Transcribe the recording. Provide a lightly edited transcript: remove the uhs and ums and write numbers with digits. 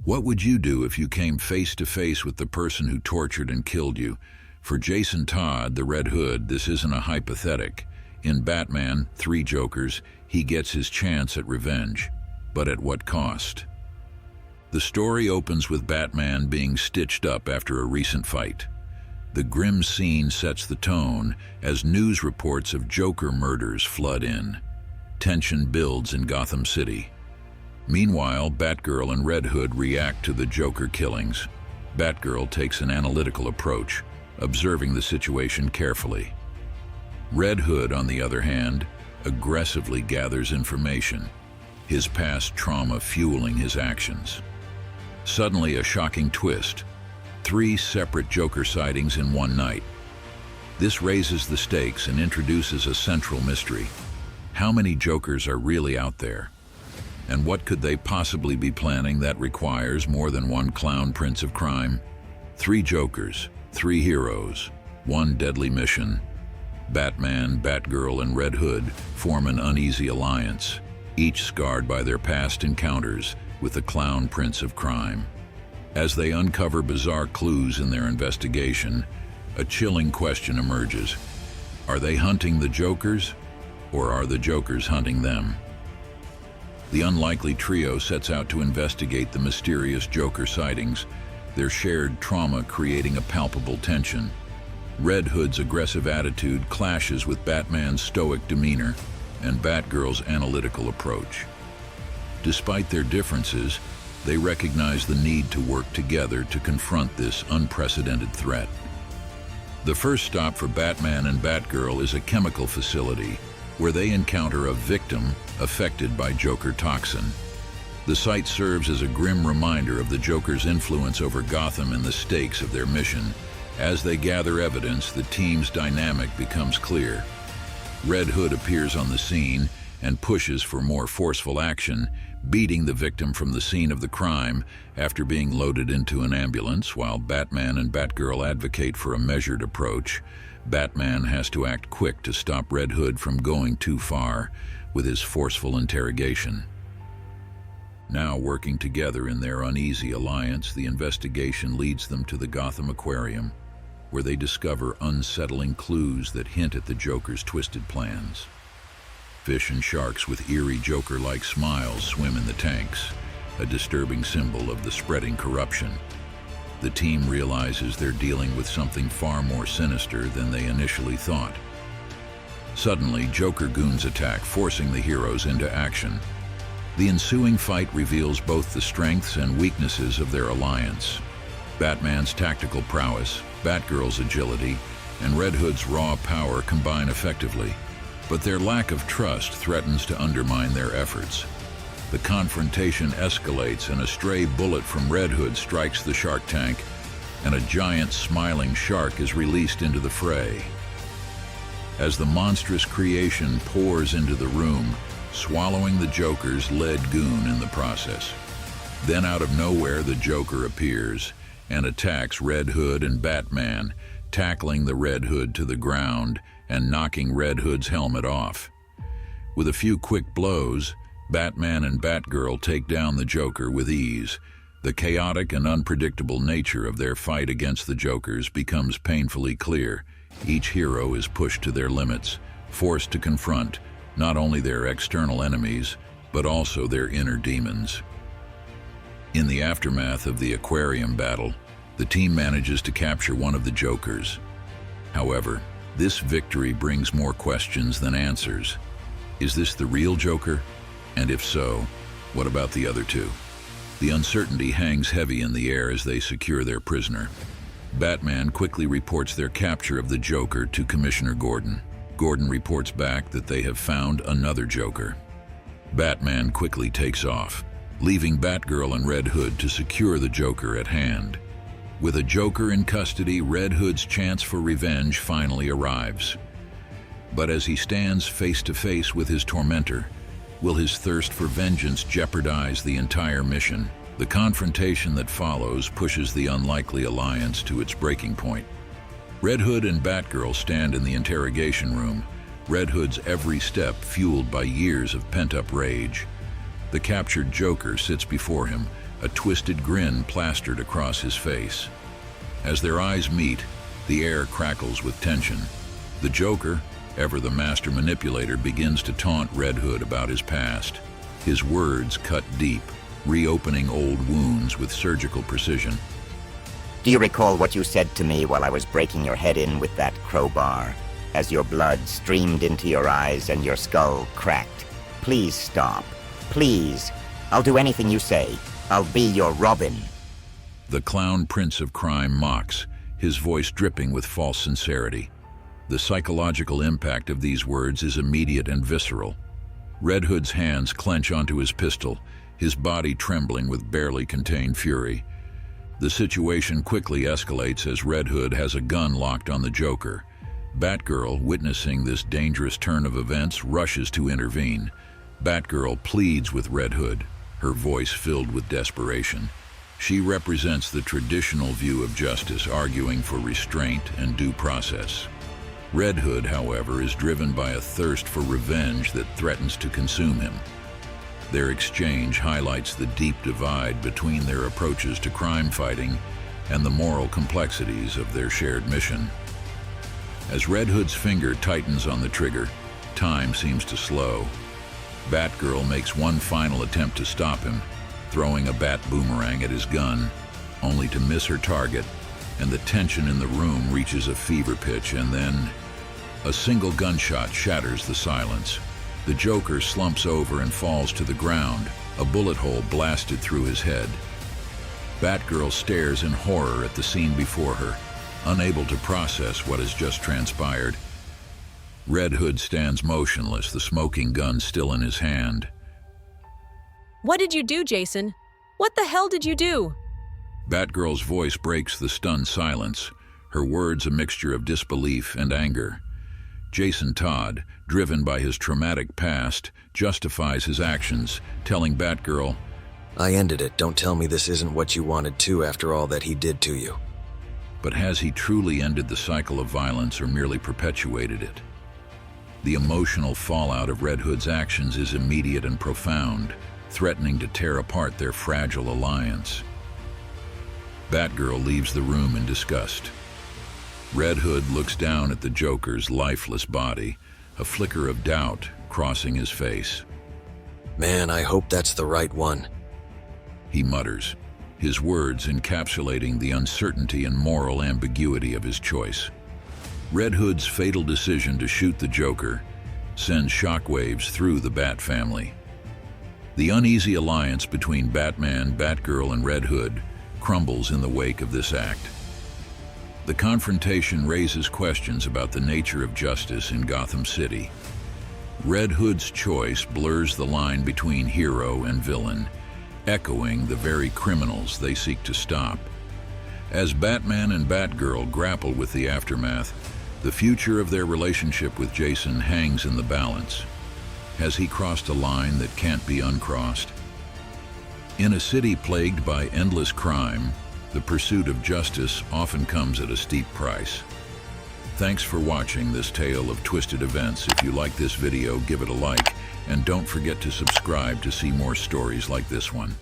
What would you do if you came face to face with the person who tortured and killed you? For Jason Todd, the Red Hood, this isn't a hypothetic. In Batman, Three Jokers, he gets his chance at revenge. But at what cost? The story opens with Batman being stitched up after a recent fight. The grim scene sets the tone as news reports of Joker murders flood in. Tension builds in Gotham City. Meanwhile, Batgirl and Red Hood react to the Joker killings. Batgirl takes an analytical approach, observing the situation carefully. Red Hood, on the other hand, aggressively gathers information, his past trauma fueling his actions. Suddenly, a shocking twist. 3 separate Joker sightings in one night. This raises the stakes and introduces a central mystery. How many Jokers are really out there? And what could they possibly be planning that requires more than one clown prince of crime? 3 Jokers, 3 heroes, 1 deadly mission. Batman, Batgirl, and Red Hood form an uneasy alliance, each scarred by their past encounters with the clown prince of crime. As they uncover bizarre clues in their investigation, a chilling question emerges. Are they hunting the Jokers, or are the Jokers hunting them? The unlikely trio sets out to investigate the mysterious Joker sightings, their shared trauma creating a palpable tension. Red Hood's aggressive attitude clashes with Batman's stoic demeanor and Batgirl's analytical approach. Despite their differences, they recognize the need to work together to confront this unprecedented threat. The first stop for Batman and Batgirl is a chemical facility where they encounter a victim affected by Joker toxin. The site serves as a grim reminder of the Joker's influence over Gotham and the stakes of their mission. As they gather evidence, the team's dynamic becomes clear. Red Hood appears on the scene and pushes for more forceful action, beating the victim from the scene of the crime after being loaded into an ambulance. While Batman and Batgirl advocate for a measured approach, Batman has to act quick to stop Red Hood from going too far with his forceful interrogation. Now working together in their uneasy alliance, the investigation leads them to the Gotham Aquarium, where they discover unsettling clues that hint at the Joker's twisted plans. Fish and sharks with eerie Joker-like smiles swim in the tanks, a disturbing symbol of the spreading corruption. The team realizes they're dealing with something far more sinister than they initially thought. Suddenly, Joker goons attack, forcing the heroes into action. The ensuing fight reveals both the strengths and weaknesses of their alliance. Batman's tactical prowess, Batgirl's agility, and Red Hood's raw power combine effectively, but their lack of trust threatens to undermine their efforts. The confrontation escalates and a stray bullet from Red Hood strikes the shark tank, and a giant smiling shark is released into the fray. As the monstrous creation pours into the room, swallowing the Joker's lead goon in the process. Then out of nowhere, the Joker appears and attacks Red Hood and Batman, tackling the Red Hood to the ground and knocking Red Hood's helmet off. With a few quick blows, Batman and Batgirl take down the Joker with ease. The chaotic and unpredictable nature of their fight against the Jokers becomes painfully clear. Each hero is pushed to their limits, forced to confront not only their external enemies, but also their inner demons. In the aftermath of the aquarium battle, the team manages to capture one of the Jokers. However, this victory brings more questions than answers. Is this the real Joker? And if so, what about the other 2? The uncertainty hangs heavy in the air as they secure their prisoner. Batman quickly reports their capture of the Joker to Commissioner Gordon. Gordon reports back that they have found another Joker. Batman quickly takes off, leaving Batgirl and Red Hood to secure the Joker at hand. With a Joker in custody, Red Hood's chance for revenge finally arrives. But as he stands face to face with his tormentor, will his thirst for vengeance jeopardize the entire mission? The confrontation that follows pushes the unlikely alliance to its breaking point. Red Hood and Batgirl stand in the interrogation room, Red Hood's every step fueled by years of pent-up rage. The captured Joker sits before him, a twisted grin plastered across his face. As their eyes meet, the air crackles with tension. The Joker, ever the master manipulator, begins to taunt Red Hood about his past. His words cut deep, reopening old wounds with surgical precision. Do you recall what you said to me while I was breaking your head in with that crowbar? As your blood streamed into your eyes and your skull cracked. Please stop. Please. I'll do anything you say. I'll be your Robin. The clown prince of crime mocks, his voice dripping with false sincerity. The psychological impact of these words is immediate and visceral. Red Hood's hands clench onto his pistol, his body trembling with barely contained fury. The situation quickly escalates as Red Hood has a gun locked on the Joker. Batgirl, witnessing this dangerous turn of events, rushes to intervene. Batgirl pleads with Red Hood, her voice filled with desperation. She represents the traditional view of justice, arguing for restraint and due process. Red Hood, however, is driven by a thirst for revenge that threatens to consume him. Their exchange highlights the deep divide between their approaches to crime fighting and the moral complexities of their shared mission. As Red Hood's finger tightens on the trigger, time seems to slow. Batgirl makes one final attempt to stop him, throwing a bat boomerang at his gun, only to miss her target, and the tension in the room reaches a fever pitch, and then a single gunshot shatters the silence. The Joker slumps over and falls to the ground, a bullet hole blasted through his head. Batgirl stares in horror at the scene before her, unable to process what has just transpired. Red Hood stands motionless, the smoking gun still in his hand. What did you do, Jason? What the hell did you do? Batgirl's voice breaks the stunned silence, her words a mixture of disbelief and anger. Jason Todd, driven by his traumatic past, justifies his actions, telling Batgirl, "I ended it. Don't tell me this isn't what you wanted to after all that he did to you." But has he truly ended the cycle of violence or merely perpetuated it? The emotional fallout of Red Hood's actions is immediate and profound, threatening to tear apart their fragile alliance. Batgirl leaves the room in disgust. Red Hood looks down at the Joker's lifeless body, a flicker of doubt crossing his face. "Man, I hope that's the right one," he mutters, his words encapsulating the uncertainty and moral ambiguity of his choice. Red Hood's fatal decision to shoot the Joker sends shockwaves through the Bat family. The uneasy alliance between Batman, Batgirl, and Red Hood crumbles in the wake of this act. The confrontation raises questions about the nature of justice in Gotham City. Red Hood's choice blurs the line between hero and villain, echoing the very criminals they seek to stop. As Batman and Batgirl grapple with the aftermath, the future of their relationship with Jason hangs in the balance. Has he crossed a line that can't be uncrossed? In a city plagued by endless crime, the pursuit of justice often comes at a steep price. Thanks for watching this tale of twisted events. If you like this video, give it a like, and don't forget to subscribe to see more stories like this one.